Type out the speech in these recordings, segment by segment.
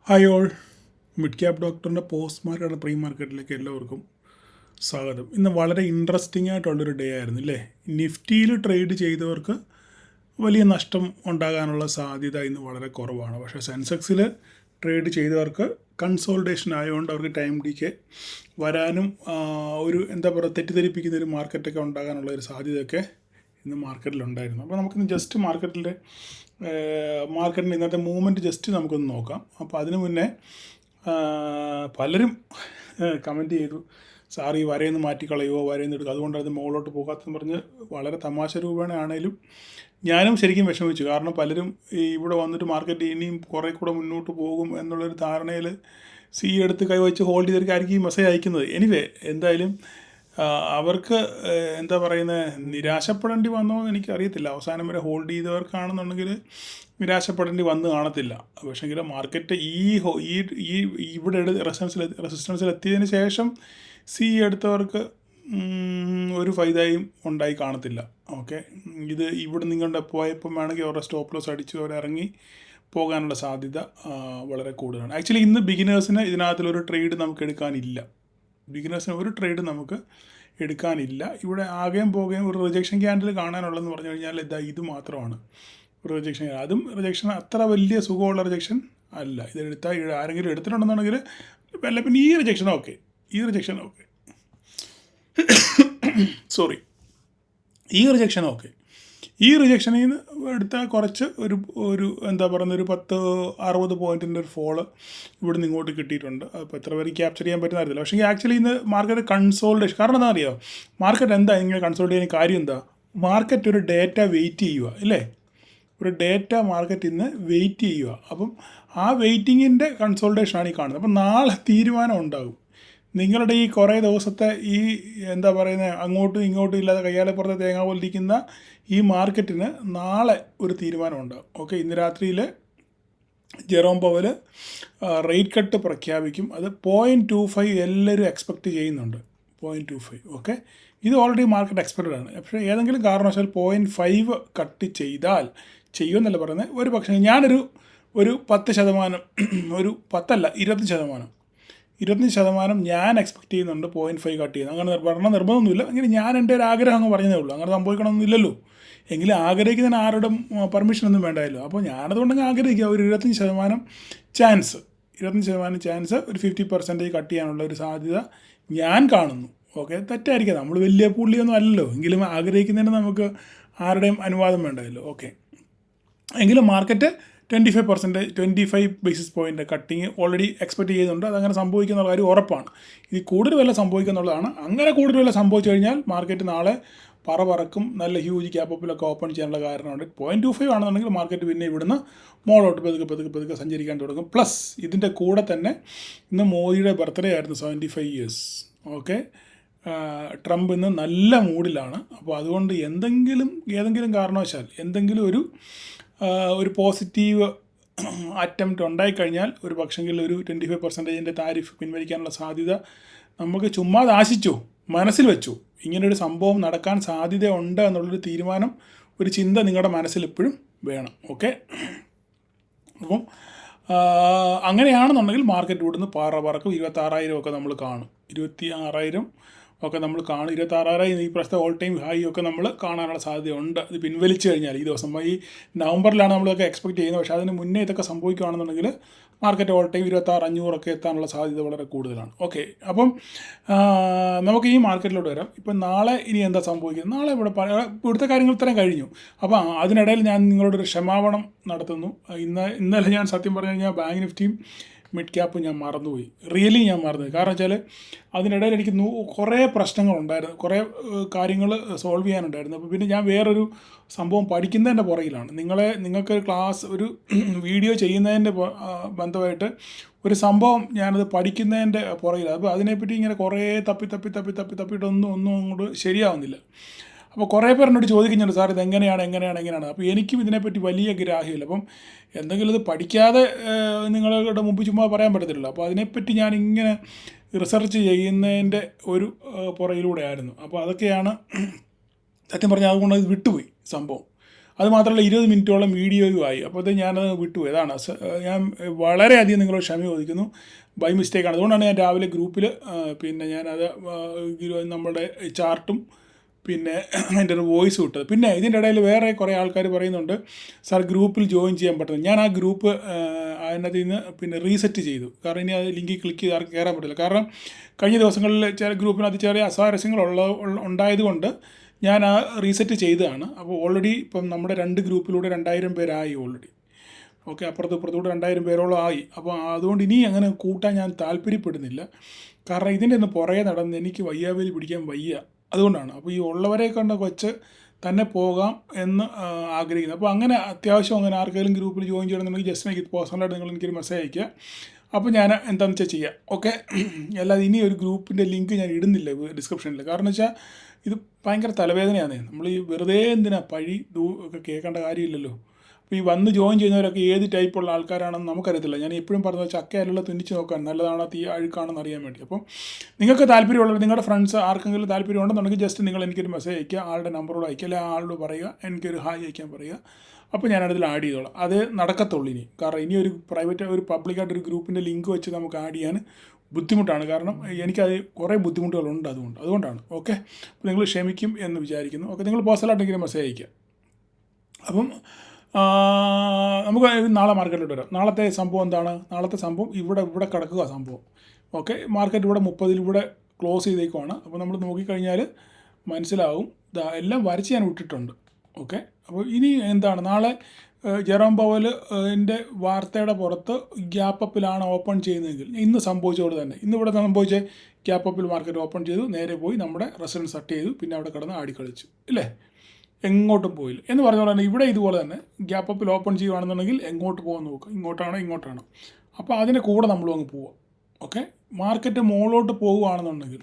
Hi all, mid cap ഡോക്ടറിൻ്റെ post market pre മാർക്കറ്റിലേക്ക് എല്ലാവർക്കും സ്വാഗതം. ഇന്ന് വളരെ ഇൻട്രസ്റ്റിംഗ് ആയിട്ടുള്ളൊരു ഡേ ആയിരുന്നു അല്ലേ. നിഫ്റ്റിയിൽ ട്രേഡ് ചെയ്തവർക്ക് വലിയ നഷ്ടം ഉണ്ടാകാനുള്ള സാധ്യത ഇന്ന് വളരെ കുറവാണ്. പക്ഷേ സെൻസെക്സിൽ ട്രേഡ് ചെയ്തവർക്ക് കൺസോൾട്ടേഷൻ ആയതുകൊണ്ട് അവർക്ക് ടൈം ഡിക്ക് വരാനും ഒരു എന്താ പറയുക തെറ്റിദ്ധരിപ്പിക്കുന്ന ഒരു മാർക്കറ്റൊക്കെ ഉണ്ടാകാനുള്ള ഒരു സാധ്യതയൊക്കെ ഇന്ന് മാർക്കറ്റിലുണ്ടായിരുന്നു. അപ്പോൾ നമുക്കിന്ന് ജസ്റ്റ് മാർക്കറ്റിൻ്റെ ഇന്നത്തെ മൂവ്മെൻറ്റ് ജസ്റ്റ് നമുക്കൊന്ന് നോക്കാം. അപ്പോൾ അതിന് മുന്നേ പലരും കമൻറ്റ് ചെയ്തു, സാർ ഈ വരയൊന്ന് മാറ്റിക്കളയുമോ, വരയൊന്ന് എടുക്കുക, അതുകൊണ്ട് അത് മുകളിലോട്ട് പോകാത്തെന്ന് പറഞ്ഞ് വളരെ തമാശ രൂപേണയാണേലും ഞാനും ശരിക്കും വിഷമിച്ചു. കാരണം പലരും ഇവിടെ വന്നിട്ട് മാർക്കറ്റ് ഇനിയും കുറേ കൂടെ മുന്നോട്ട് പോകും എന്നുള്ളൊരു ധാരണയിൽ എടുത്ത് കൈവച്ച് ഹോൾഡ് ചെയ്തിരിക്കായിരിക്കും ഈ മെസ്സേജ് അയക്കുന്നത്. എനിവേ എന്തായാലും അവർക്ക് എന്താ പറയുന്നത്, നിരാശപ്പെടേണ്ടി വന്നോ എന്ന് എനിക്കറിയത്തില്ല. അവസാനം വരെ ഹോൾഡ് ചെയ്തവർക്കാണെന്നുണ്ടെങ്കിൽ നിരാശപ്പെടേണ്ടി വന്ന് കാണത്തില്ല. പക്ഷേങ്കിൽ മാർക്കറ്റ് ഇവിടെ റെസിസ്റ്റൻസിൽ എത്തിയതിന് ശേഷം എടുത്തവർക്ക് ഒരു ഫൈദയും ഉണ്ടായി കാണത്തില്ല. ഓക്കെ, ഇത് ഇവിടെ നിങ്ങളുടെ പോയപ്പം വേണമെങ്കിൽ അവരുടെ സ്റ്റോപ്പ് ലോസ് അടിച്ച് അവരിറങ്ങി പോകാനുള്ള സാധ്യത വളരെ കൂടുതലാണ്. ആക്ച്വലി ഇന്ന് ബിഗിനേഴ്സിന് ഇതിനകത്തിലൊരു ട്രേഡ് നമുക്ക് എടുക്കാനില്ല. ഒരു ട്രേഡ് നമുക്ക് എടുക്കാനില്ല. ഇവിടെ ആകെയും പോകുകയും ഒരു റിജക്ഷൻ ക്യാൻഡിൽ കാണാനുള്ളതെന്ന് പറഞ്ഞു കഴിഞ്ഞാൽ ഇത് മാത്രമാണ് ഒരു റിജക്ഷൻ. അതും റിജക്ഷൻ അത്ര വലിയ സുഖമുള്ള റിജക്ഷൻ അല്ല. ഇതെടുത്താൽ ആരെങ്കിലും എടുത്തിട്ടുണ്ടെന്നുണ്ടെങ്കിൽ വല്ല പിന്നെ ഈ റിജക്ഷൻ ഓക്കെ ഈ റിജക്ഷനിൽ നിന്ന് എടുത്താൽ കുറച്ച് ഒരു എന്താ പറയുന്ന ഒരു 10-60 പോയിൻറ്റിൻ്റെ ഒരു ഫോള് ഇവിടെ നിന്ന് ഇങ്ങോട്ട് കിട്ടിയിട്ടുണ്ട്. അപ്പോൾ എത്ര പേര് ക്യാപ്ചർ ചെയ്യാൻ പറ്റുന്നറിയില്ല. പക്ഷേ ആക്ച്വലി ഇന്ന് മാർക്കറ്റ് കൺസോൾട്ടേഷൻ, കാരണം എന്താ അറിയാമോ, മാർക്കറ്റ് എന്താ ഇങ്ങനെ കൺസോൾട്ട് ചെയ്യുന്ന കാര്യം എന്താ, മാർക്കറ്റ് ഒരു ഡേറ്റ വെയിറ്റ് ചെയ്യുക അല്ലേ, ഒരു ഡേറ്റ മാർക്കറ്റ് ഇന്ന് വെയിറ്റ് ചെയ്യുക. അപ്പം ആ വെയിറ്റിങ്ങിൻ്റെ കൺസോൾട്ടേഷനാണ് ഈ കാണുന്നത്. അപ്പം നാളെ തീരുമാനം ഉണ്ടാകും. നിങ്ങളുടെ ഈ കുറേ ദിവസത്തെ ഈ എന്താ പറയുന്നത് അങ്ങോട്ടും ഇങ്ങോട്ടും ഇല്ലാതെ കയ്യാലെ പുറത്തെ തേങ്ങ പോലിരിക്കുന്ന ഈ മാർക്കറ്റിന് നാളെ ഒരു തീരുമാനം ഉണ്ടാകും. ഓക്കെ, ഇന്ന് രാത്രിയിൽ ജെറോം പവൽ റേറ്റ് കട്ട് പ്രഖ്യാപിക്കും. അത് 0.25 എല്ലാവരും എക്സ്പെക്റ്റ് ചെയ്യുന്നുണ്ട്. 0.25. ഓക്കെ, ഇത് ഓൾറെഡി മാർക്കറ്റ് എക്സ്പെക്റ്റഡ് ആണ്. പക്ഷേ ഏതെങ്കിലും കാരണവശാൽ 0.5 കട്ട് ചെയ്യുമെന്നല്ല പറയുന്നത്. ഒരു പക്ഷേ ഞാനൊരു 10%, ഒരു 10 അല്ല 25% ഞാൻ എക്സ്പെക്റ്റ് ചെയ്യുന്നുണ്ട് 0.5 കട്ട് ചെയ്യുന്നത്. അങ്ങനെ നിർബന്ധമൊന്നുമില്ല. അങ്ങനെ ഞാൻ എൻ്റെ ഒരു ആഗ്രഹം അങ്ങ് പറഞ്ഞതേ ഉള്ളൂ. അങ്ങനെ സംഭവിക്കണമെന്നില്ലല്ലോ. എങ്കിലും ആഗ്രഹിക്കുന്നതിന് ആരുടെ പെർമിഷനൊന്നും വേണ്ടായല്ലോ. അപ്പോൾ ഞാനതുകൊണ്ടങ്ങ് ആഗ്രഹിക്കുക ഒരു 25% ചാൻസ് ഒരു 50% കട്ട് ചെയ്യാനുള്ള ഒരു സാധ്യത ഞാൻ കാണുന്നു. ഓക്കെ, തെറ്റായിരിക്കാം, നമ്മൾ വലിയ പുള്ളിയൊന്നും അല്ലല്ലോ. എങ്കിലും ആഗ്രഹിക്കുന്നതിന് നമുക്ക് ആരുടെയും അനുവാദം വേണ്ടല്ലോ. ഓക്കെ, എങ്കിലും market 25 basis point cutting already expect ചെയ്യുന്നുണ്ട്. അതങ്ങനെ സംഭവിക്കുന്ന കാര്യം ഉറപ്പാണ്. ഇത് കൂടുതൽ വല്ല സംഭവിക്കുന്നുള്ളതാണ്. അങ്ങനെ കൂടുതൽ വല്ല സംഭവിച്ചു കഴിഞ്ഞാൽ മാർക്കറ്റ് നാളെ പറക്കും. നല്ല ഹ്യൂജ് ക്യാപ്പപ്പിലൊക്കെ ഓപ്പൺ ചെയ്യാനുള്ള കാരണമുണ്ട്. 0.25 ആണെന്നുണ്ടെങ്കിൽ മാർക്കറ്റ് പിന്നെ ഇവിടുന്ന് മോളോട്ട് പതുക്കെ സഞ്ചരിക്കാൻ തുടങ്ങും. പ്ലസ് ഇതിൻ്റെ കൂടെ തന്നെ ഇന്ന് മോദിയുടെ ബർത്ത്ഡേ ആയിരുന്നു, 75 years. ഓക്കെ, ട്രംപ് ഇന്ന് നല്ല മൂഡിലാണ്. അപ്പോൾ അതുകൊണ്ട് ഏതെങ്കിലും കാരണവശാൽ എന്തെങ്കിലും ഒരു പോസിറ്റീവ് അറ്റംപ്റ്റ് ഉണ്ടായിക്കഴിഞ്ഞാൽ ഒരു പക്ഷെങ്കിൽ ഒരു 25% താരിഫ് പിൻവലിക്കാനുള്ള സാധ്യത നമുക്ക് ചുമ്മാതെ ആശിച്ചു മനസ്സിൽ വെച്ചു. ഇങ്ങനൊരു സംഭവം നടക്കാൻ സാധ്യതയുണ്ട് എന്നുള്ളൊരു തീരുമാനം, ഒരു ചിന്ത നിങ്ങളുടെ മനസ്സിൽ എപ്പോഴും വേണം. ഓക്കെ, അപ്പം അങ്ങനെയാണെന്നുണ്ടെങ്കിൽ മാർക്കറ്റ് ഇവിടുന്ന് പറക്കും. 26,000 ഒക്കെ നമ്മൾ കാണും. 26,000 ഒക്കെ നമ്മൾ കാണും. 26,000 ഈ പ്രാവശ്യത്തെ ഓൾ ടൈം ഹൈ ഒക്കെ നമ്മൾ കാണാനുള്ള സാധ്യതയുണ്ട്. ഇത് പിൻവലിച്ച് കഴിഞ്ഞാൽ ഈ ദിവസം ഈ നവംബറിലാണ് നമ്മളൊക്കെ എക്സ്പെക്റ്റ് ചെയ്യുന്നത്. പക്ഷേ അതിന് മുന്നേ ഇതൊക്കെ സംഭവിക്കുകയാണെന്നുണ്ടെങ്കിൽ മാർക്കറ്റ് ഓൾ ടൈം 26,500 എത്താനുള്ള സാധ്യത വളരെ കൂടുതലാണ്. ഓക്കെ, അപ്പം നമുക്ക് ഈ മാർക്കറ്റിലോട്ട് വരാം. ഇപ്പം നാളെ ഇനി എന്താ സംഭവിക്കുന്നത്, നാളെ ഇവിടുത്തെ കാര്യങ്ങൾ ഇത്രയും കഴിഞ്ഞു. അപ്പോൾ അതിനിടയിൽ ഞാൻ നിങ്ങളോടൊരു ക്ഷമാപണം നടത്തുന്നു. ഇന്നലെ ഞാൻ സത്യം പറഞ്ഞു കഴിഞ്ഞാൽ ബാങ്ക് നിഫ്റ്റിയും മിഡ് ക്യാപ്പ് ഞാൻ മറന്നുപോയി. ഞാൻ മറന്നുപോയി. കാരണം വെച്ചാൽ അതിനിടയിൽ എനിക്ക് കുറേ പ്രശ്നങ്ങളുണ്ടായിരുന്നു, കുറേ കാര്യങ്ങൾ സോൾവ് ചെയ്യാനുണ്ടായിരുന്നു. അപ്പോൾ പിന്നെ ഞാൻ വേറൊരു സംഭവം പഠിക്കുന്നതിൻ്റെ പുറകിലാണ്. നിങ്ങൾക്ക് ക്ലാസ് ഒരു വീഡിയോ ചെയ്യുന്നതിൻ്റെ ബന്ധമായിട്ട് ഒരു സംഭവം ഞാനത് പഠിക്കുന്നതിൻ്റെ പുറകിലാണ്. അപ്പോൾ അതിനെപ്പറ്റി ഇങ്ങനെ കുറേ തപ്പിയിട്ടൊന്നും അങ്ങോട്ട് ശരിയാവുന്നില്ല. അപ്പോൾ കുറേ പേർ എന്നോട് ചോദിക്കുന്നുണ്ട്, സാർ ഇതെങ്ങനെയാണ്. അപ്പോൾ എനിക്കും ഇതിനെപ്പറ്റി വലിയ ഗ്രാഹ്യമില്ല. അപ്പം എന്തെങ്കിലും ഇത് പഠിക്കാതെ നിങ്ങളുടെ മുമ്പ് ചുമ്മാ പറയാൻ പറ്റത്തില്ലല്ലോ. അപ്പോൾ അതിനെപ്പറ്റി ഞാനിങ്ങനെ റിസർച്ച് ചെയ്യുന്നതിൻ്റെ ഒരു പുറകിലൂടെ ആയിരുന്നു. അപ്പോൾ അതൊക്കെയാണ് സത്യം പറഞ്ഞാൽ, അതുകൊണ്ട് അത് വിട്ടുപോയി സംഭവം. അതുമാത്രമല്ല 20 മിനിറ്റോളം വീഡിയോയുമായി. അപ്പോഴത്തേക്ക് ഞാനത് വിട്ടുപോയി. അതാണ് ഞാൻ വളരെയധികം നിങ്ങളോട് ക്ഷമ ചോദിക്കുന്നു. ബൈ മിസ്റ്റേക്കാണ്. അതുകൊണ്ടാണ് ഞാൻ രാവിലെ ഗ്രൂപ്പിൽ പിന്നെ ഞാനത് നമ്മുടെ ചാർട്ടും പിന്നെ അതിൻ്റെ ഒരു വോയിസ് വിട്ടത്. പിന്നെ ഇതിൻ്റെ ഇടയിൽ വേറെ കുറേ ആൾക്കാർ പറയുന്നുണ്ട്, സാർ ഗ്രൂപ്പിൽ ജോയിൻ ചെയ്യാൻ പറ്റുന്നത്. ഞാൻ ആ ഗ്രൂപ്പ് അതിനകത്ത് നിന്ന് പിന്നെ റീസെറ്റ് ചെയ്തു. കാരണം ഇനി അത് ലിങ്കിൽ ക്ലിക്ക് ചെയ്ത് ആർക്കും കയറാൻ പറ്റില്ല. കാരണം കഴിഞ്ഞ ദിവസങ്ങളിൽ ചില ഗ്രൂപ്പിനകത്ത് ചെറിയ അസ്വാരസ്യങ്ങൾ ഉണ്ടായതുകൊണ്ട് ഞാൻ ആ റീസെറ്റ് ചെയ്തതാണ്. അപ്പോൾ ഓൾറെഡി ഇപ്പം നമ്മുടെ 2 ഗ്രൂപ്പിലൂടെ 2000 പേരായി ഓൾറെഡി. ഓക്കെ, ഇപ്പുറത്തൂടെ 2000 പേരോളം ആയി. അപ്പോൾ അതുകൊണ്ട് ഇനി അങ്ങനെ കൂട്ടാൻ ഞാൻ താല്പര്യപ്പെടുന്നില്ല. കാരണം ഇതിൻ്റെ ഒന്ന് പുറകെ നടന്ന് എനിക്ക് വയ്യാവേലി പിടിക്കാൻ വയ്യ. അതുകൊണ്ടാണ്. അപ്പോൾ ഈ ഉള്ളവരെ കൊണ്ട് വെച്ച് തന്നെ പോകാം എന്ന് ആഗ്രഹിക്കുന്നത്. അപ്പോൾ അങ്ങനെ അത്യാവശ്യം അങ്ങനെ ആർക്കെങ്കിലും ഗ്രൂപ്പിൽ ജോയിൻ ചെയ്യണമെന്നുണ്ടെങ്കിൽ ജസ്റ്റ് എനിക്ക് പേഴ്സണലായിട്ട് നിങ്ങൾ എനിക്കൊരു മെസ്സേജ് അയയ്ക്കുക. അപ്പോൾ ഞാൻ എന്താണെന്ന് വെച്ചാൽ ചെയ്യാം. ഓക്കെ, അല്ലാതെ ഇനി ഒരു ഗ്രൂപ്പിൻ്റെ ലിങ്ക് ഞാൻ ഇടുന്നില്ല ഡിസ്ക്രിപ്ഷനിൽ. കാരണം വെച്ചാൽ ഇത് ഭയങ്കര തലവേദനയാണ്. നമ്മൾ ഈ വെറുതെ എന്തിനാ പഴി ഒക്കെ കേൾക്കേണ്ട കാര്യമില്ലല്ലോ. അപ്പോൾ ഈ വന്ന് ജോയിൻ ചെയ്യുന്നവരൊക്കെ ഏത് ടൈപ്പുള്ള ആൾക്കാരാണെന്ന് നമുക്കറിയത്തില്ല. ഞാൻ എപ്പോഴും പറഞ്ഞത് ചക്കയല്ല തുന്നിച്ച് നോക്കാൻ, നല്ലതാണോ തീ അഴുക്കാണെന്ന് അറിയാൻ വേണ്ടി. അപ്പം നിങ്ങൾക്ക് താല്പര്യമുള്ളവർ, നിങ്ങളുടെ ഫ്രണ്ട്സ് ആർക്കെങ്കിലും താല്പര്യം ഉണ്ടെന്നുണ്ടെങ്കിൽ ജസ്റ്റ് നിങ്ങൾ എനിക്കൊരു മെസ്സേജ് അയയ്ക്കുക, ആളുടെ നമ്പറോട് അയക്കുക, അല്ലെങ്കിൽ ആളോട് പറയുക, എനിക്കൊരു ഹായ് അയക്കാൻ പറയുക. അപ്പോൾ ഞാനതിൽ ആഡ് ചെയ്തോളാം. അത് നടക്കത്തുള്ളൂ ഇനി. കാരണം ഇനി ഒരു ഒരു പബ്ലിക്കായിട്ടൊരു ഗ്രൂപ്പിൻ്റെ ലിങ്ക് വെച്ച് നമുക്ക് ആഡ് ചെയ്യാൻ ബുദ്ധിമുട്ടാണ്. കാരണം എനിക്കത് കുറേ ബുദ്ധിമുട്ടുകളുണ്ട്. അതുകൊണ്ടാണ്. ഓക്കെ, അപ്പോൾ നിങ്ങൾ ക്ഷമിക്കും എന്ന് വിചാരിക്കുന്നു. ഓക്കെ, നിങ്ങൾ പേഴ്സണലായിട്ട് എനിക്ക് മെസ്സേജ് അയയ്ക്കുക. അപ്പം നമുക്ക് നാളെ മാർക്കറ്റിലോട്ട് വരാം. നാളത്തെ സംഭവം എന്താണ്? നാളത്തെ സംഭവം ഇവിടെ കിടക്കുക സംഭവം. ഓക്കെ, മാർക്കറ്റ് ഇവിടെ 30 ക്ലോസ് ചെയ്തേക്കുവാണ്. അപ്പോൾ നമ്മൾ നോക്കിക്കഴിഞ്ഞാൽ മനസ്സിലാവും. എല്ലാം വരച്ച് ഞാൻ വിട്ടിട്ടുണ്ട്. ഓക്കെ, അപ്പോൾ ഇനി എന്താണ് നാളെ ജെറോം പവലിൻ്റെ വാർത്തയുടെ പുറത്ത് ഗ്യാപ്പ് അപ്പിലാണ് ഓപ്പൺ ചെയ്യുന്നതെങ്കിൽ ഇന്ന് സംഭവിച്ചതുകൊണ്ട് തന്നെ ഇവിടെ സംഭവിച്ച ഗ്യാപ്പ് അപ്പിൽ മാർക്കറ്റ് ഓപ്പൺ ചെയ്തു, നേരെ പോയി നമ്മുടെ റെസിഡൻസ് സെറ്റ് ചെയ്തു, പിന്നെ അവിടെ കിടന്ന് ആടിക്കളിച്ചു ഇല്ലേ, എങ്ങോട്ടും പോയില്ല. എന്ന് പറഞ്ഞ പോലെ തന്നെ ഇവിടെ ഇതുപോലെ തന്നെ ഗ്യാപ്പ് അപ്പിൽ ഓപ്പൺ ചെയ്യുകയാണെന്നുണ്ടെങ്കിൽ എങ്ങോട്ട് പോകാൻ നോക്കുക, ഇങ്ങോട്ടാണോ. അപ്പോൾ അതിൻ്റെ കൂടെ നമ്മളും അങ്ങ് പോവുക. ഓക്കെ, മാർക്കറ്റ് മുകളിലോട്ട് പോവുകയാണെന്നുണ്ടെങ്കിൽ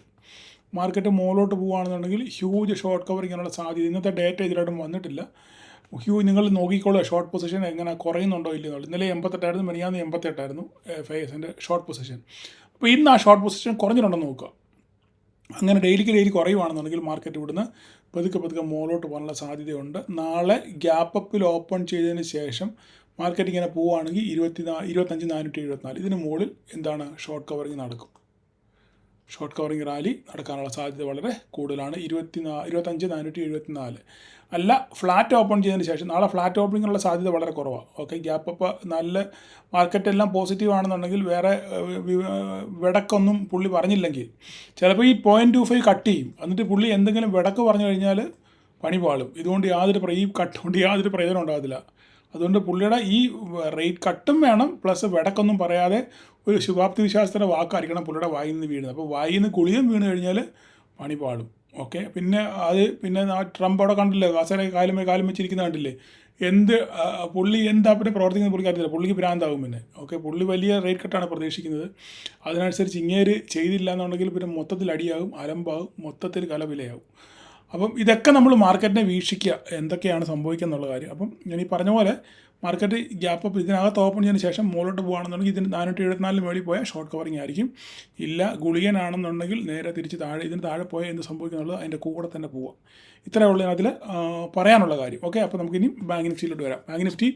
ഹ്യൂജ് ഷോർട്ട് കവറിങ്ങിനുള്ള സാധ്യത ഇന്നത്തെ ഡേറ്റ ഇതിലായിട്ടും വന്നിട്ടില്ല. നിങ്ങൾ നോക്കിക്കോളുക ഷോർട്ട് പൊസിഷൻ എങ്ങനെ കുറയുന്നുണ്ടോ ഇല്ലെന്നുള്ളത്. ഇന്നലെ 88 മെനിയാന്ന് 88 ഫേസിൻ്റെ ഷോർട്ട് പൊസിഷൻ. അപ്പോൾ ഇന്ന് ആ ഷോർട്ട് പൊസിഷൻ കുറഞ്ഞിട്ടുണ്ടെന്ന് നോക്കുക. അങ്ങനെ ഡെയിലി കുറയുവാണെന്നുണ്ടെങ്കിൽ മാർക്കറ്റ് ഇവിടുന്ന് പതുക്കെ മുകളിലോട്ട് പോകാനുള്ള സാധ്യതയുണ്ട്. നാളെ ഗ്യാപ്പ് അപ്പിൽ ഓപ്പൺ ചെയ്തതിന് ശേഷം മാർക്കറ്റ് ഇങ്ങനെ പോവുകയാണെങ്കിൽ 25,474 ഇതിന് മുകളിൽ എന്താണ് ഷോർട്ട് കവറിങ് നടക്കും. ഷോർട്ട് കവറിങ് റാലി നടക്കാനുള്ള സാധ്യത വളരെ കൂടുതലാണ്. 25,474 അല്ല, ഫ്ലാറ്റ് ഓപ്പൺ ചെയ്തതിന് ശേഷം നാളെ ഫ്ലാറ്റ് ഓപ്പണിങ്ങിനുള്ള സാധ്യത വളരെ കുറവാണ്. ഓക്കെ, ഗ്യാപ്പ് അപ്പ് നല്ല മാർക്കറ്റെല്ലാം പോസിറ്റീവ് ആണെന്നുണ്ടെങ്കിൽ വേറെ വിടക്കൊന്നും പുള്ളി പറഞ്ഞില്ലെങ്കിൽ ചിലപ്പോൾ ഈ 0.25 കട്ട് ചെയ്യും. എന്നിട്ട് പുള്ളി എന്തെങ്കിലും വിടക്ക് പറഞ്ഞു കഴിഞ്ഞാൽ പണി പാളും. ഇതുകൊണ്ട് ഈ കട്ട് കൊണ്ട് യാതൊരു പ്രയോജനം ഉണ്ടാകത്തില്ല. അതുകൊണ്ട് പുള്ളിയുടെ ഈ റേറ്റ് കട്ടും വേണം, പ്ലസ് വിടക്കൊന്നും പറയാതെ ഒരു ശുഭാപ്തി വിശ്വാസത്തിൻ്റെ വാക്കായിരിക്കണം പുള്ളിയുടെ വായിൽ നിന്ന് വീഴുന്നത്. അപ്പോൾ വായിൽ നിന്ന് കുളിയും വീണ് കഴിഞ്ഞാൽ പണി പാടും. ഓക്കെ, പിന്നെ ട്രംപ് അവിടെ കണ്ടില്ലേ, കാസേര കാലും വെച്ചിരിക്കുന്ന കണ്ടില്ലേ, പുള്ളി എന്താ പിന്നെ പ്രവർത്തിക്കുന്നത് പുള്ളിക്ക് അറിയില്ല. പുള്ളിക്ക് ഭ്രാന്താകും പിന്നെ. ഓക്കെ, പുള്ളി വലിയ റേറ്റ് കട്ടാണ് പ്രതീക്ഷിക്കുന്നത്. അതിനനുസരിച്ച് ഇങ്ങേര് ചെയ്തില്ല എന്നുണ്ടെങ്കിൽ പിന്നെ മൊത്തത്തിൽ അടിയാകും, അലമ്പാകും, മൊത്തത്തിൽ കലവിലയാകും. അപ്പം ഇതൊക്കെ നമ്മൾ മാർക്കറ്റിനെ വീക്ഷിക്കുക, എന്തൊക്കെയാണ് സംഭവിക്കുക എന്നുള്ള കാര്യം. അപ്പം ഞാൻ ഈ പറഞ്ഞ പോലെ മാർക്കറ്റ് ഗ്യാപ്പ് അപ്പ് ഇതിനകത്ത് ഓപ്പൺ ചെയ്തതിന് ശേഷം മുകളിലോട്ട് പോകുകയാണെന്നുണ്ടെങ്കിൽ ഇതിന് 474 മേളിൽ പോയാൽ ഷോർട്ട് കവറിങ് ആയിരിക്കും. ഇല്ല, ഗുളികനാണെന്നുണ്ടെങ്കിൽ നേരെ തിരിച്ച് ഇതിന് താഴെ പോയാൽ എന്ത് സംഭവിക്കുന്നുള്ളത് അതിൻ്റെ കൂടെ തന്നെ പോവാം. ഇത്രയേ ഉള്ളൂ അതിൽ പറയാനുള്ള കാര്യം. ഓക്കെ, അപ്പോൾ നമുക്കിനി ബാങ്ക് നിഫ്റ്റിയിലോട്ട് വരാം. ബാങ്ക് നിഫ്റ്റി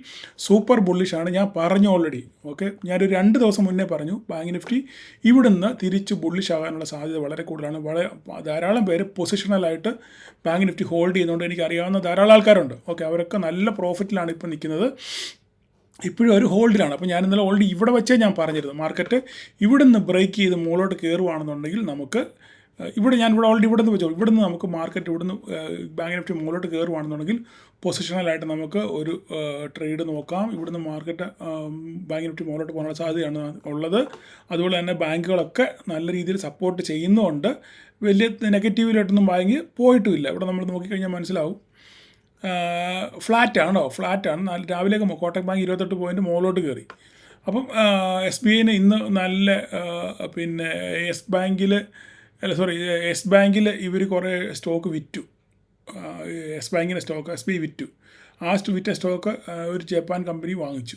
സൂപ്പർ ബുള്ളിഷാണ്, ഞാൻ പറഞ്ഞു ഓൾറെഡി. ഓക്കെ, ഞാനൊരു 2 ദിവസം മുന്നേ പറഞ്ഞു ബാങ്ക് നിഫ്റ്റി ഇവിടുന്ന് തിരിച്ച് ബുള്ളിഷ് ആകാനുള്ള സാധ്യത വളരെ കൂടുതലാണ്. ധാരാളം പേര് പൊസിഷണലായിട്ട് ബാങ്ക് നിഫ്റ്റി ഹോൾഡ് ചെയ്യുന്നതുകൊണ്ട് എനിക്കറിയാവുന്ന ധാരാളം ആൾക്കാരുണ്ട്. ഓക്കെ, അവരൊക്കെ നല്ല പ്രോഫിറ്റിലാണ് ഇപ്പോൾ നിൽക്കുന്നത്. ഇപ്പോഴും ഒരു ഹോൾഡിലാണ്. അപ്പോൾ ഞാൻ ഇന്നലെ ഓൾറെഡി ഇവിടെ വെച്ചേ ഞാൻ പറഞ്ഞിരുന്നു, മാർക്കറ്റ് ഇവിടുന്ന് ബ്രേക്ക് ചെയ്ത് മുകളിലോട്ട് കയറുകയാണെന്നുണ്ടെങ്കിൽ നമുക്ക് ഞാൻ ഓൾറെഡി ഇവിടുന്ന് വെച്ചോ, ഇവിടുന്ന് നമുക്ക് മാർക്കറ്റ് ഇവിടുന്ന് ബാങ്ക് നിഫ്റ്റി മുകളിലോട്ട് കയറുകയാണെന്നുണ്ടെങ്കിൽ പൊസിഷണലായിട്ട് നമുക്ക് ഒരു ട്രേഡ് നോക്കാം. ഇവിടുന്ന് മാർക്കറ്റ് ബാങ്ക് നിഫ്റ്റി മുകളിലോട്ട് പോകാനുള്ള സാധ്യതയാണ് ഉള്ളത്. അതുപോലെ തന്നെ ബാങ്കുകളൊക്കെ നല്ല രീതിയിൽ സപ്പോർട്ട് ചെയ്യുന്നുണ്ട്. വലിയ നെഗറ്റീവിലായിട്ടൊന്നും ബാങ്ക് പോയിട്ടുമില്ല. ഇവിടെ നമ്മൾ നോക്കിക്കഴിഞ്ഞാൽ മനസ്സിലാവും. ഫ്ലാറ്റാണ്. രാവിലേക്ക് കോട്ടക് ബാങ്ക് 28 പോയിൻറ്റ് മുകളിലോട്ട് കയറി. അപ്പം SBIന് ഇന്ന് നല്ല പിന്നെ യെസ് ബാങ്കിൽ ഇവർ കുറേ സ്റ്റോക്ക് വിറ്റു. യെസ് ബാങ്കിൻ്റെ സ്റ്റോക്ക് SBI വിറ്റു. വിറ്റ സ്റ്റോക്ക് ഒരു ജപ്പാൻ കമ്പനി വാങ്ങിച്ചു.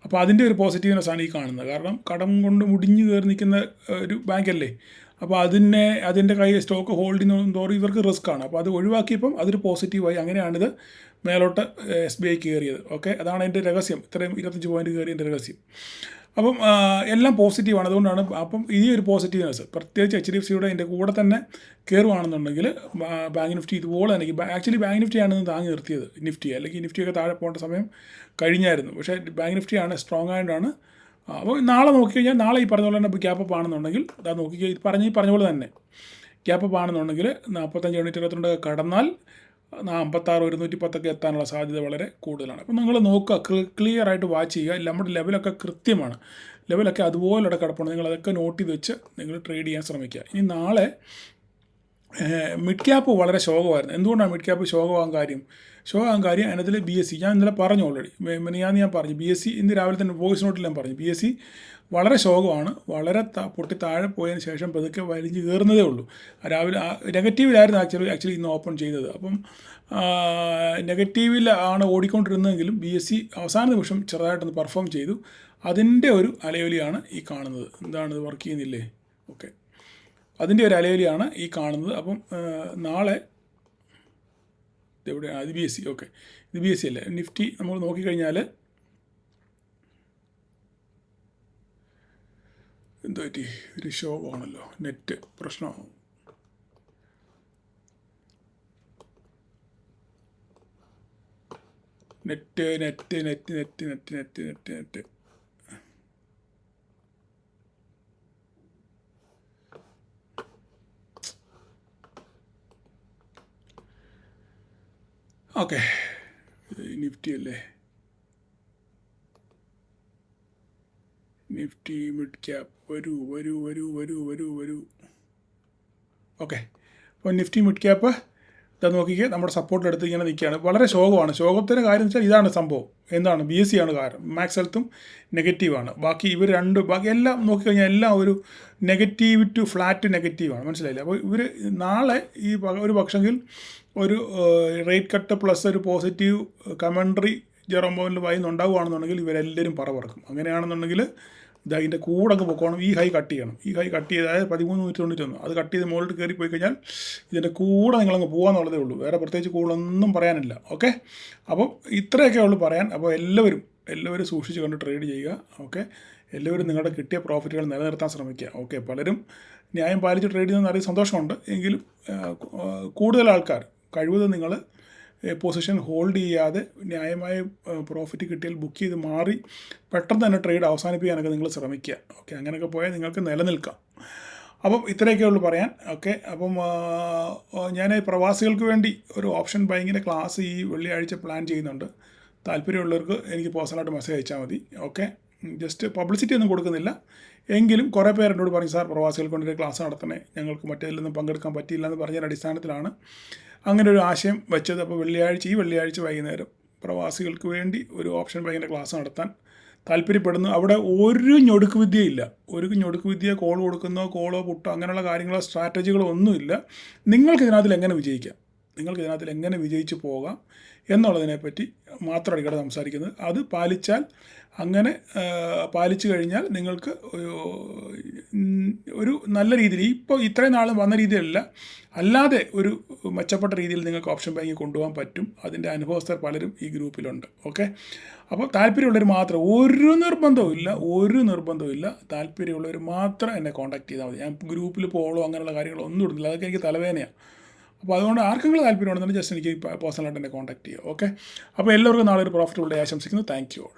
അപ്പോൾ അതിൻ്റെ ഒരു പോസിറ്റീവ്നെസ്സാണ് ഈ കാണുന്നത്. കാരണം കടം കൊണ്ട് മുടിഞ്ഞു കയറി നിൽക്കുന്ന ഒരു ബാങ്കല്ലേ. അപ്പോൾ അതിൻ്റെ കയ്യിൽ സ്റ്റോക്ക് ഹോൾഡ് ചെയ്യുന്നതോറും ഇവർക്ക് റിസ്ക്കാണ്. അപ്പോൾ അത് ഒഴിവാക്കിയപ്പം അതൊരു പോസിറ്റീവായി. അങ്ങനെയാണിത് മേലോട്ട് SBI കയറിയത്. ഓക്കെ, അതാണ് അതിൻ്റെ രഹസ്യം, ഇത്രയും 25 പോയിൻറ്റ് കയറിയതിൻ്റെ രഹസ്യം. അപ്പം എല്ലാം പോസിറ്റീവാണ്. അതുകൊണ്ടാണ് അപ്പം ഈ ഒരു പോസിറ്റീവ്നെസ് പ്രത്യേകിച്ച് HDFCയുടെ ഇതിൻ്റെ കൂടെ തന്നെ കയറുവാണെന്നുണ്ടെങ്കിൽ ബാങ്ക് നിഫ്റ്റി ഇതുപോലെ തന്നെ ആക്ച്വലി ബാങ്ക് നിഫ്റ്റിയാണ് താങ്ങി നിർത്തിയത് നിഫ്റ്റി, അല്ലെങ്കിൽ നിഫ്റ്റിയൊക്കെ താഴെ പോകേണ്ട സമയം കഴിഞ്ഞായിരുന്നു. പക്ഷേ ബാങ്ക് നിഫ്റ്റിയാണ് സ്ട്രോങ് ആയതുകൊണ്ടാണ്. അപ്പോൾ നാളെ നോക്കിക്കഴിഞ്ഞാൽ നാളെ ഈ പറഞ്ഞ പോലെ തന്നെ ഗ്യാപ്പ് അപ്പ് ആണെന്നുണ്ടെങ്കിൽ അത് പറഞ്ഞ പോലെ തന്നെ ഗ്യാപ്പ് അപ്പ് ആണെന്നുണ്ടെങ്കിൽ 45-22 കടന്നാൽ 56-110 എത്താനുള്ള സാധ്യത വളരെ കൂടുതലാണ്. അപ്പോൾ നിങ്ങൾ നോക്കുക, ക്ലിയർ ആയിട്ട് വാച്ച് ചെയ്യുക. നമ്മുടെ ലെവലൊക്കെ കൃത്യമാണ്, ലെവലൊക്കെ അതുപോലെ ഇവിടെ കിടപ്പുണ്ട്. നിങ്ങളതൊക്കെ നോട്ട് ചെയ്ത് വെച്ച് നിങ്ങൾ ട്രേഡ് ചെയ്യാൻ ശ്രമിക്കുക. ഇനി നാളെ മിഡ് ക്യാപ്പ് വളരെ ശോകമായിരുന്നു. എന്തുകൊണ്ടാണ് മിഡ് ക്യാപ്പ് ശോകമാകാൻ കാര്യം? അതിനകത്തിൽ BSE ഞാൻ ഇന്നലെ പറഞ്ഞു, ഓൾറെഡി ഞാൻ പറഞ്ഞു. BSE ഇന്ന് രാവിലെ തന്നെ വോയിസ് നോട്ടിൽ ഞാൻ പറഞ്ഞു, BSE വളരെ ശോകമാണ്. വളരെ പൊട്ടി താഴെ പോയതിന് ശേഷം പതുക്കെ വലിഞ്ഞ് കയറുന്നതേ ഉള്ളൂ. രാവിലെ നെഗറ്റീവിലായിരുന്നു ആക്ച്വലി ഇന്ന് ഓപ്പൺ ചെയ്തത്. അപ്പം നെഗറ്റീവിലാണ് ഓടിക്കൊണ്ടിരുന്നതെങ്കിലും BSE അവസാന നിമിഷം ചെറുതായിട്ടൊന്ന് പെർഫോം ചെയ്തു. അതിൻ്റെ ഒരു അലയൊലിയാണ് ഈ കാണുന്നത്. എന്താണ്, ഇത് വർക്ക് ചെയ്യുന്നില്ലേ? ഓക്കെ, അതിൻ്റെ ഒരു അലയൊലിയാണ് ഈ കാണുന്നത്. അപ്പം നാളെ ഇതെവിടെയാണ്? ഇത് BSE. ഓക്കെ, ഇത് BSE അല്ലേ. നിഫ്റ്റി നമ്മൾ നോക്കിക്കഴിഞ്ഞാൽ എന്തോ പറ്റി, ഒരു ശോകമാണല്ലോ, നെറ്റ് പ്രശ്നമാകും. നെറ്റ് ഓക്കെ, നിഫ്റ്റി അല്ലേ, നിഫ്റ്റി മിഡ് ക്യാപ്പ് വരൂ. ഓക്കെ, അപ്പോൾ നിഫ്റ്റി മിഡ് ക്യാപ്പ് ഇതാ നോക്കിക്കേ, നമ്മുടെ സപ്പോർട്ടിലെടുത്ത് ഇങ്ങനെ നിൽക്കുകയാണ്. വളരെ ശോകമാണ്. ശോകത്തിൻ്റെ കാര്യം വെച്ചാൽ ഇതാണ് സംഭവം. എന്താണ്, BSE ആണ് കാരണം. മാക്സ് ഹെൽത്തും നെഗറ്റീവാണ്. ബാക്കി എല്ലാം നോക്കിക്കഴിഞ്ഞാൽ എല്ലാം ഒരു നെഗറ്റീവ് ടു ഫ്ലാറ്റ് നെഗറ്റീവാണ്. മനസ്സിലായില്ലേ? അപ്പോൾ ഇവർ നാളെ ഒരു പക്ഷെങ്കിൽ ഒരു റേറ്റ് കട്ട് പ്ലസ് ഒരു പോസിറ്റീവ് കമൻട്രി ജെറോം പവലിൻ്റെ വായിന്ന് ഉണ്ടാവുകയാണെന്നുണ്ടെങ്കിൽ ഇവരെല്ലാവരും പറക്കും. അങ്ങനെയാണെന്നുണ്ടെങ്കിൽ ഇതിൻ്റെ കൂടെ അങ്ങ് പൊക്കോണം. ഈ ഹൈ കട്ട് ചെയ്യണം. ഈ ഹൈ കട്ട് ചെയ്ത്, അതായത് 1391 അത് കട്ട് ചെയ്ത് മുകളിൽ കയറി പോയി കഴിഞ്ഞാൽ ഇതിൻ്റെ കൂടെ നിങ്ങളങ്ങ് പോകാമെന്നുള്ളതേ ഉള്ളൂ. വേറെ പ്രത്യേകിച്ച് കൂടുതലൊന്നും പറയാനില്ല. ഓക്കെ, അപ്പം ഇത്രയൊക്കെ ഉള്ളൂ പറയാൻ. അപ്പോൾ എല്ലാവരും സൂക്ഷിച്ച് കണ്ട് ട്രേഡ് ചെയ്യുക. ഓക്കെ, എല്ലാവരും നിങ്ങളുടെ കിട്ടിയ പ്രോഫിറ്റുകൾ നിലനിർത്താൻ ശ്രമിക്കുക. ഓക്കെ, പലരും ന്യായം പാലിച്ച് ട്രേഡ് ചെയ്യുന്ന അറിയാൻ സന്തോഷമുണ്ട്. എങ്കിലും കൂടുതൽ ആൾക്കാർ കഴിവതും നിങ്ങൾ പൊസിഷൻ ഹോൾഡ് ചെയ്യാതെ ന്യായമായ പ്രോഫിറ്റ് കിട്ടിയാൽ ബുക്ക് ചെയ്ത് മാറി പെട്ടെന്ന് തന്നെ ട്രേഡ് അവസാനിപ്പിക്കാനൊക്കെ നിങ്ങൾ ശ്രമിക്കുക. ഓക്കെ, അങ്ങനെയൊക്കെ പോയാൽ നിങ്ങൾക്ക് നിലനിൽക്കാം. അപ്പം ഇത്രയൊക്കെ ഉള്ളൂ പറയാൻ. ഓക്കെ, അപ്പം ഞാൻ പ്രവാസികൾക്ക് വേണ്ടി ഒരു ഓപ്ഷൻ ബൈങ്ങിൻ്റെ ക്ലാസ് ഈ വെള്ളിയാഴ്ച പ്ലാൻ ചെയ്യുന്നുണ്ട്. താല്പര്യമുള്ളവർക്ക് എനിക്ക് പേഴ്സണലായിട്ട് മെസ്സേജ് അയച്ചാൽ മതി. ഓക്കെ, ജസ്റ്റ് പബ്ലിസിറ്റി ഒന്നും കൊടുക്കുന്നില്ല. എങ്കിലും കുറേ പേർ എന്നോട് പറഞ്ഞു, സാർ പ്രവാസികൾക്ക് വേണ്ടി ക്ലാസ് നടത്തണേ, ഞങ്ങൾക്ക് മറ്റേതിലൊന്നും പങ്കെടുക്കാൻ പറ്റിയില്ല എന്ന് പറഞ്ഞ അടിസ്ഥാനത്തിലാണ് അങ്ങനെ ഒരു ആശയം വെച്ചത്. അപ്പോൾ ഈ വെള്ളിയാഴ്ച വൈകുന്നേരം പ്രവാസികൾക്ക് വേണ്ടി ഒരു ഓപ്ഷൻ ബൈങ്ങിൻ്റെ ക്ലാസ് നടത്താൻ താല്പര്യപ്പെടുന്നു. അവിടെ ഒരു ഞൊടുക്ക് വിദ്യ കോൾ കൊടുക്കുന്നോ കോളോ പുട്ടോ അങ്ങനെയുള്ള കാര്യങ്ങളോ സ്ട്രാറ്റജികളോ ഒന്നുമില്ല. നിങ്ങൾക്കിതിനകത്തിൽ എങ്ങനെ വിജയിച്ച് പോകാം എന്നുള്ളതിനെപ്പറ്റി മാത്രം അടിക്കടെ സംസാരിക്കുന്നത്. അത് പാലിച്ചു കഴിഞ്ഞാൽ നിങ്ങൾക്ക് ഒരു നല്ല രീതിയിൽ, ഇപ്പോൾ ഇത്രയും നാളും വന്ന രീതിയിലല്ല, അല്ലാതെ ഒരു മെച്ചപ്പെട്ട രീതിയിൽ നിങ്ങൾക്ക് ഓപ്ഷൻ ബാങ്കിൽ കൊണ്ടുപോകാൻ പറ്റും. അതിൻ്റെ അനുഭവസ്ഥർ പലരും ഈ ഗ്രൂപ്പിലുണ്ട്. ഓക്കെ, അപ്പോൾ താല്പര്യമുള്ളവർ മാത്രം, ഒരു നിർബന്ധവും ഇല്ല, താല്പര്യമുള്ളവർ മാത്രം എന്നെ കോൺടാക്ട് ചെയ്താൽ മതി. ഞാൻ ഗ്രൂപ്പിൽ പോളോ അങ്ങനെയുള്ള കാര്യങ്ങളൊന്നും ഇടുന്നില്ല, അതൊക്കെ എനിക്ക് തലവേദനയാണ്. അപ്പോൾ അതുകൊണ്ട് ആർക്കെങ്കിലും താല്പര്യമുണ്ടെന്നുണ്ടെങ്കിൽ ജസ്റ്റ് എനിക്ക് പേഴ്സണലായിട്ട് എന്നെ കോൺടാക്ട് ചെയ്യുക. ഓക്കെ, അപ്പോൾ എല്ലാവർക്കും നാളെ ഒരു പ്രോഫിറ്റബിൾ ഡേ ആശംസിക്കുന്നു. Thank you all.